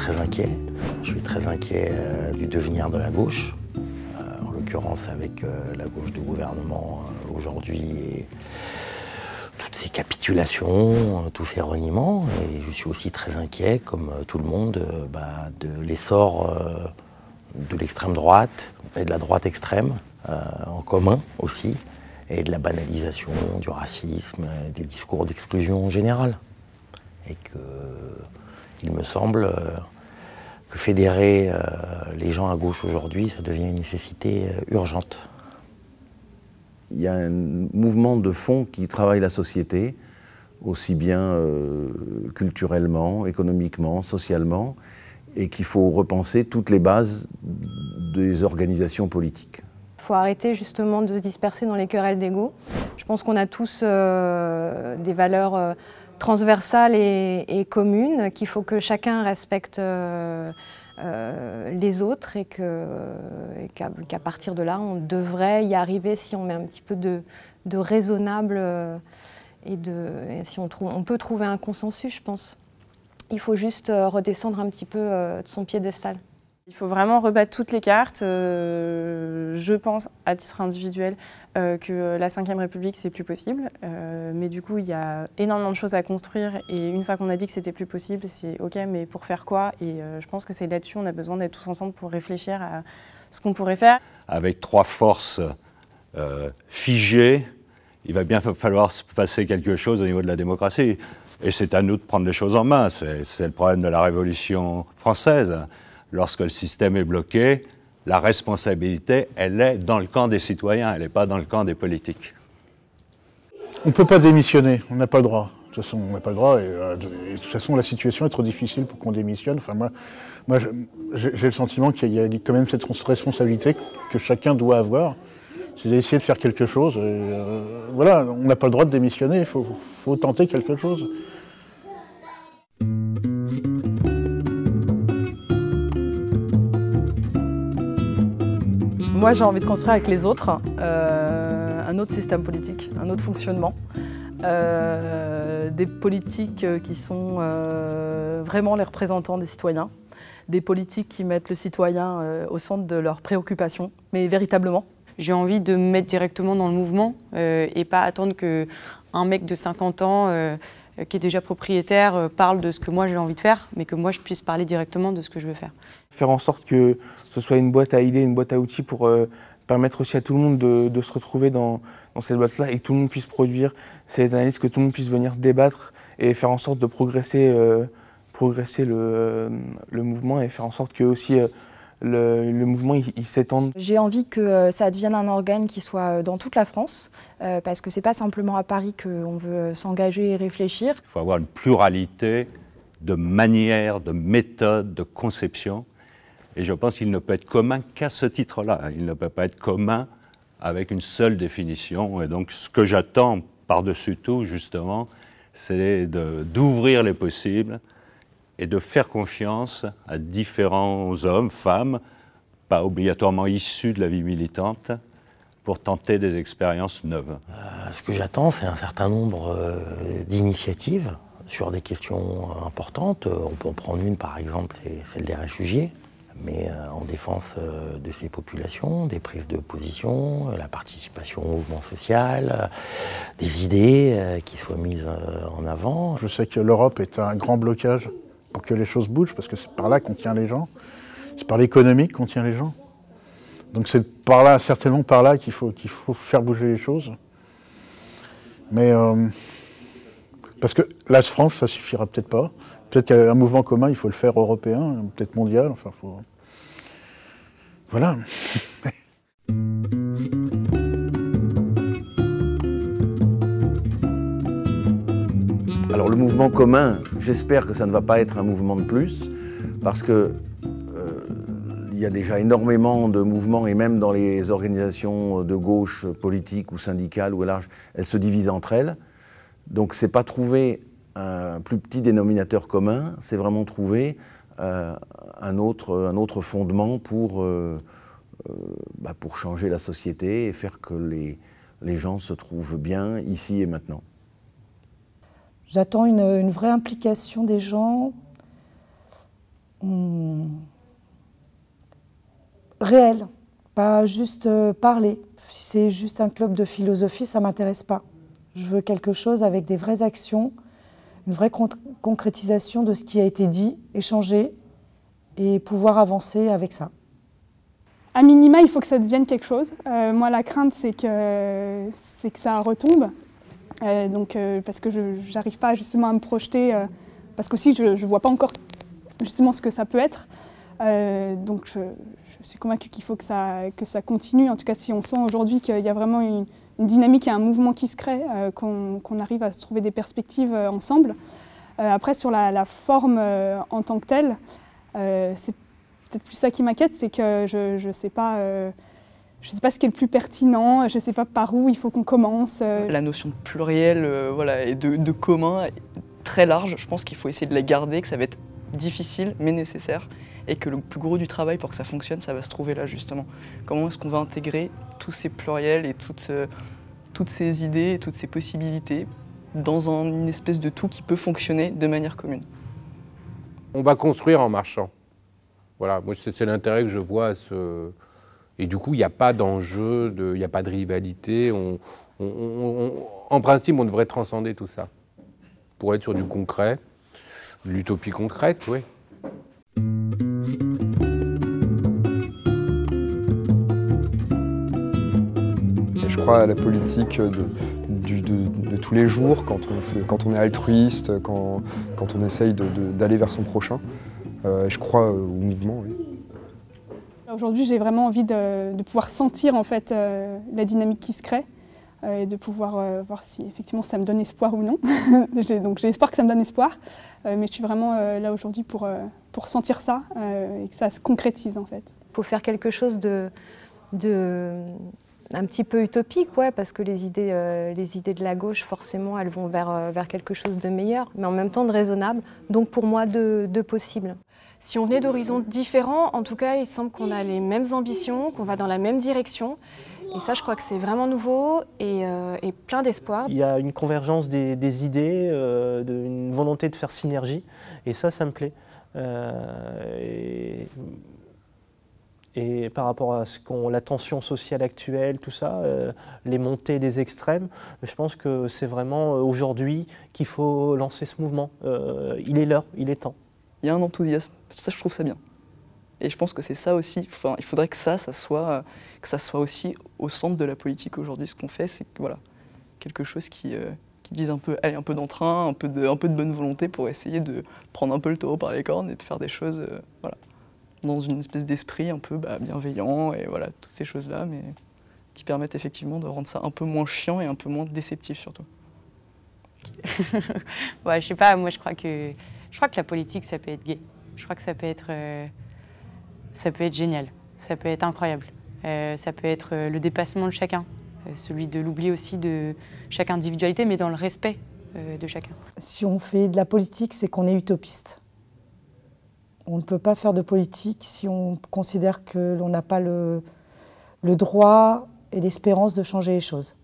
très inquiet. Je suis très inquiet du devenir de la gauche, en l'occurrence avec la gauche du gouvernement aujourd'hui et toutes ces capitulations, tous ces reniements. Et je suis aussi très inquiet, comme tout le monde, de l'essor de l'extrême droite et de la droite extrême en commun aussi, et de la banalisation du racisme, des discours d'exclusion générale. Et qu'il me semble que fédérer les gens à gauche aujourd'hui, ça devient une nécessité urgente. Il y a un mouvement de fond qui travaille la société, aussi bien culturellement, économiquement, socialement, et qu'il faut repenser toutes les bases des organisations politiques. Il faut arrêter justement de se disperser dans les querelles d'ego. Je pense qu'on a tous des valeurs transversales et communes, qu'il faut que chacun respecte les autres et qu'à partir de là, on devrait y arriver si on met un petit peu de raisonnable et si on peut trouver un consensus, je pense. Il faut juste redescendre un petit peu de son piédestal. Il faut vraiment rebattre toutes les cartes. Je pense, à titre individuel, que la Ve République, c'est plus possible. Mais du coup, il y a énormément de choses à construire. Et une fois qu'on a dit que c'était plus possible, c'est OK, mais pour faire quoi? Et je pense que c'est là-dessus, on a besoin d'être tous ensemble pour réfléchir à ce qu'on pourrait faire. Avec trois forces figées, il va bien falloir se passer quelque chose au niveau de la démocratie. Et c'est à nous de prendre les choses en main. C'est le problème de la Révolution française. Lorsque le système est bloqué, la responsabilité, elle est dans le camp des citoyens, elle n'est pas dans le camp des politiques. On ne peut pas démissionner, on n'a pas le droit. De toute façon, on n'a pas le droit et de toute façon, la situation est trop difficile pour qu'on démissionne. Enfin, moi j'ai le sentiment qu'il y a quand même cette responsabilité que chacun doit avoir. C'est d'essayer de faire quelque chose. Voilà, on n'a pas le droit de démissionner, il faut tenter quelque chose. Moi, j'ai envie de construire avec les autres un autre système politique, un autre fonctionnement. Des politiques qui sont vraiment les représentants des citoyens. Des politiques qui mettent le citoyen au centre de leurs préoccupations, mais véritablement. J'ai envie de me mettre directement dans le mouvement et pas attendre qu'un mec de 50 ans qui est déjà propriétaire parle de ce que moi j'ai envie de faire, mais que moi je puisse parler directement de ce que je veux faire. Faire en sorte que ce soit une boîte à idées, une boîte à outils pour permettre aussi à tout le monde de se retrouver dans cette boîte-là et que tout le monde puisse produire ces analyses, que tout le monde puisse venir débattre et faire en sorte de progresser le mouvement et faire en sorte que aussi le mouvement il s'étende. J'ai envie que ça devienne un organe qui soit dans toute la France, parce que c'est pas simplement à Paris qu'on veut s'engager et réfléchir. Il faut avoir une pluralité de manières, de méthodes, de conceptions. Et je pense qu'il ne peut être commun qu'à ce titre-là. Il ne peut pas être commun avec une seule définition. Et donc ce que j'attends par-dessus tout, justement, c'est d'ouvrir les possibles et de faire confiance à différents hommes, femmes, pas obligatoirement issus de la vie militante, pour tenter des expériences neuves. Ce que j'attends, c'est un certain nombre d'initiatives sur des questions importantes. On peut en prendre une, par exemple, c'est celle des réfugiés, mais en défense de ces populations, des prises de position, la participation au mouvement social, des idées qui soient mises en avant. Je sais que l'Europe est un grand blocage pour que les choses bougent, parce que c'est par là qu'on tient les gens, c'est par l'économique qu'on tient les gens. Donc c'est par là, certainement par là qu'il faut faire bouger les choses. Mais parce que la France, ça suffira peut-être pas. Peut-être qu'un mouvement commun, il faut le faire européen, peut-être mondial, enfin faut... Voilà. Alors le mouvement commun, j'espère que ça ne va pas être un mouvement de plus, parce que il y a déjà énormément de mouvements, et même dans les organisations de gauche politiques ou syndicales ou large, elles se divisent entre elles. Donc c'est pas trouver un plus petit dénominateur commun, c'est vraiment trouver un autre fondement pour changer la société et faire que les gens se trouvent bien ici et maintenant. J'attends une vraie implication des gens, réel, pas juste parler. Si c'est juste un club de philosophie, ça ne m'intéresse pas. Je veux quelque chose avec des vraies actions, une vraie concrétisation de ce qui a été dit, échangé, et pouvoir avancer avec ça. À minima, il faut que ça devienne quelque chose. Moi, la crainte, c'est que ça retombe. Parce que je n'arrive pas justement à me projeter, parce qu'aussi je ne vois pas encore justement ce que ça peut être. Donc je suis convaincue qu'il faut que ça continue. En tout cas, si on sent aujourd'hui qu'il y a vraiment une dynamique et un mouvement qui se crée, qu'on arrive à se trouver des perspectives ensemble. Après, sur la forme en tant que telle, c'est peut-être plus ça qui m'inquiète, c'est que je ne sais pas ce qui est le plus pertinent, je ne sais pas par où il faut qu'on commence. La notion de pluriel et de commun est très large. Je pense qu'il faut essayer de la garder, que ça va être difficile mais nécessaire, et que le plus gros du travail pour que ça fonctionne, ça va se trouver là justement. Comment est-ce qu'on va intégrer tous ces pluriels et toutes ces idées et toutes ces possibilités dans une espèce de tout qui peut fonctionner de manière commune. On va construire en marchant. Voilà, moi c'est l'intérêt que je vois à ce... Et du coup, il n'y a pas d'enjeu, il n'y a pas de rivalité. En principe, on devrait transcender tout ça pour être sur du concret, l'utopie concrète, oui. Je crois à la politique de tous les jours, quand on est altruiste, quand on essaye d'aller vers son prochain. Je crois au mouvement, oui. Aujourd'hui, j'ai vraiment envie de pouvoir sentir en fait, la dynamique qui se crée et de pouvoir voir si effectivement ça me donne espoir ou non. Donc j'ai espoir que ça me donne espoir, mais je suis vraiment là aujourd'hui pour sentir ça et que ça se concrétise en fait. Il faut faire quelque chose un petit peu utopique, ouais, parce que les idées de la gauche, forcément, elles vont vers quelque chose de meilleur, mais en même temps de raisonnable, donc pour moi de possible. Si on venait d'horizons différents, en tout cas, il semble qu'on a les mêmes ambitions, qu'on va dans la même direction. Et ça, je crois que c'est vraiment nouveau et plein d'espoir. Il y a une convergence des idées, une volonté de faire synergie, et ça me plaît. Et par rapport à la tension sociale actuelle, tout ça, les montées des extrêmes, je pense que c'est vraiment aujourd'hui qu'il faut lancer ce mouvement. Il est l'heure, il est temps. Il y a un enthousiasme, ça je trouve ça bien. Et je pense que c'est ça aussi, enfin, il faudrait que ça soit aussi au centre de la politique aujourd'hui. Ce qu'on fait, c'est voilà, quelque chose qui dise un peu d'entrain, un peu de bonne volonté pour essayer de prendre un peu le taureau par les cornes et de faire des choses voilà, dans une espèce d'esprit un peu bienveillant et voilà, toutes ces choses-là, mais qui permettent effectivement de rendre ça un peu moins chiant et un peu moins déceptif surtout. Ouais, je sais pas, moi je crois que la politique ça peut être gai. Je crois que ça peut être génial, ça peut être incroyable. Ça peut être le dépassement de chacun, celui de l'oubli aussi de chaque individualité, mais dans le respect de chacun. Si on fait de la politique, c'est qu'on est utopiste. On ne peut pas faire de politique si on considère que l'on n'a pas le droit et l'espérance de changer les choses.